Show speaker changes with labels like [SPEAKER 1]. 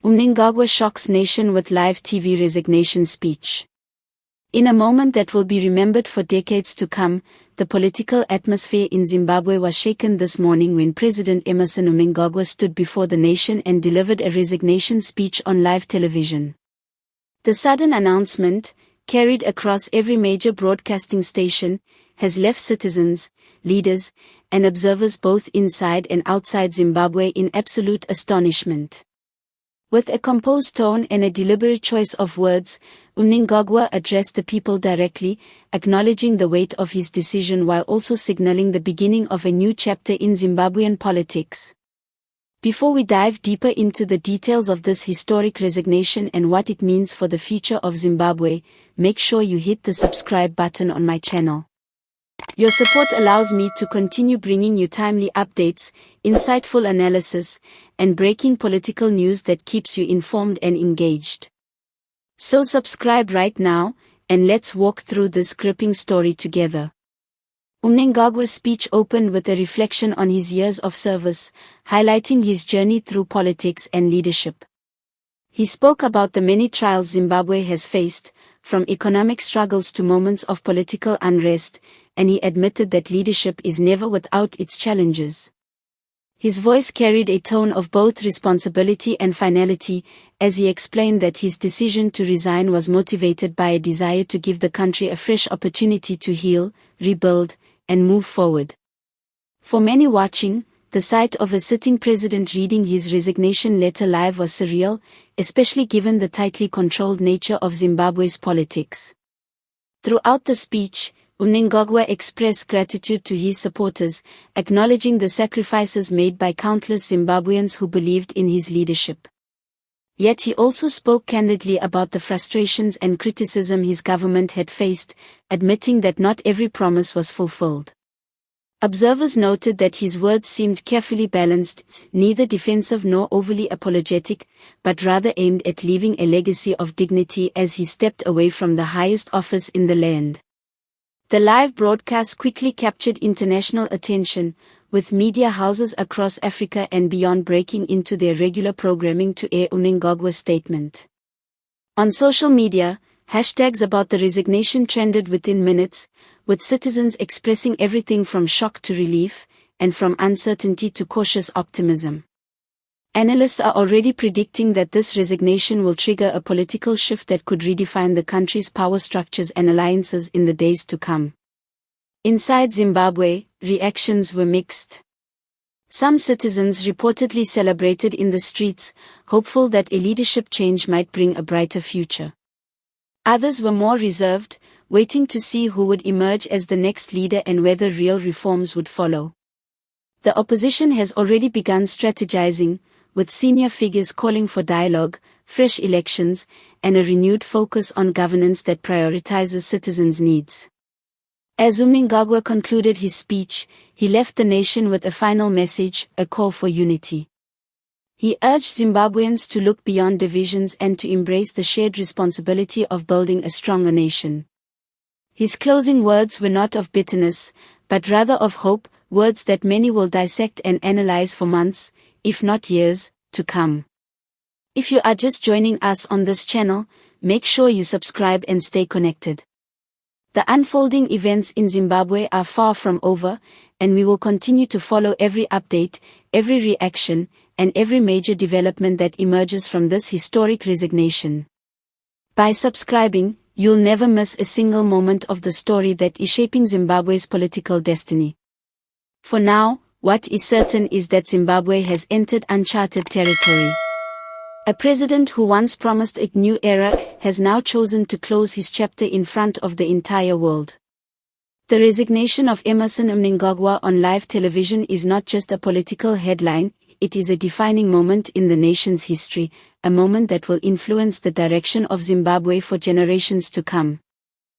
[SPEAKER 1] Mnangagwa shocks nation with live TV resignation speech. In a moment that will be remembered for decades to come, the political atmosphere in Zimbabwe was shaken this morning when President Emmerson Mnangagwa stood before the nation and delivered a resignation speech on live television. The sudden announcement, carried across every major broadcasting station, has left citizens, leaders, and observers both inside and outside Zimbabwe in absolute astonishment. With a composed tone and a deliberate choice of words, Mnangagwa addressed the people directly, acknowledging the weight of his decision while also signaling the beginning of a new chapter in Zimbabwean politics. Before we dive deeper into the details of this historic resignation and what it means for the future of Zimbabwe, make sure you hit the subscribe button on my channel. Your support allows me to continue bringing you timely updates, insightful analysis, and breaking political news that keeps you informed and engaged. So subscribe right now, and let's walk through this gripping story together. Mnangagwa's speech opened with a reflection on his years of service, highlighting his journey through politics and leadership. He spoke about the many trials Zimbabwe has faced, from economic struggles to moments of political unrest, and he admitted that leadership is never without its challenges. His voice carried a tone of both responsibility and finality, as he explained that his decision to resign was motivated by a desire to give the country a fresh opportunity to heal, rebuild, and move forward. For many watching, the sight of a sitting president reading his resignation letter live was surreal, especially given the tightly controlled nature of Zimbabwe's politics. Throughout the speech, Mnangagwa expressed gratitude to his supporters, acknowledging the sacrifices made by countless Zimbabweans who believed in his leadership. Yet he also spoke candidly about the frustrations and criticism his government had faced, admitting that not every promise was fulfilled. Observers noted that his words seemed carefully balanced, neither defensive nor overly apologetic, but rather aimed at leaving a legacy of dignity as he stepped away from the highest office in the land. The live broadcast quickly captured international attention, with media houses across Africa and beyond breaking into their regular programming to air Mnangagwa's statement. On social media, hashtags about the resignation trended within minutes, with citizens expressing everything from shock to relief, and from uncertainty to cautious optimism. Analysts are already predicting that this resignation will trigger a political shift that could redefine the country's power structures and alliances in the days to come. Inside Zimbabwe, reactions were mixed. Some citizens reportedly celebrated in the streets, hopeful that a leadership change might bring a brighter future. Others were more reserved, waiting to see who would emerge as the next leader and whether real reforms would follow. The opposition has already begun strategizing, with senior figures calling for dialogue, fresh elections, and a renewed focus on governance that prioritizes citizens' needs. As Mnangagwa concluded his speech, he left the nation with a final message, a call for unity. He urged Zimbabweans to look beyond divisions and to embrace the shared responsibility of building a stronger nation. His closing words were not of bitterness, but rather of hope, words that many will dissect and analyze for months, if not years, to come. If you are just joining us on this channel, make sure you subscribe and stay connected. The unfolding events in Zimbabwe are far from over, and we will continue to follow every update, every reaction, and every major development that emerges from this historic resignation. By subscribing, you'll never miss a single moment of the story that is shaping Zimbabwe's political destiny. For now, what is certain is that Zimbabwe has entered uncharted territory. A president who once promised a new era has now chosen to close his chapter in front of the entire world. The resignation of Emmerson Mnangagwa on live television is not just a political headline, it is a defining moment in the nation's history, a moment that will influence the direction of Zimbabwe for generations to come.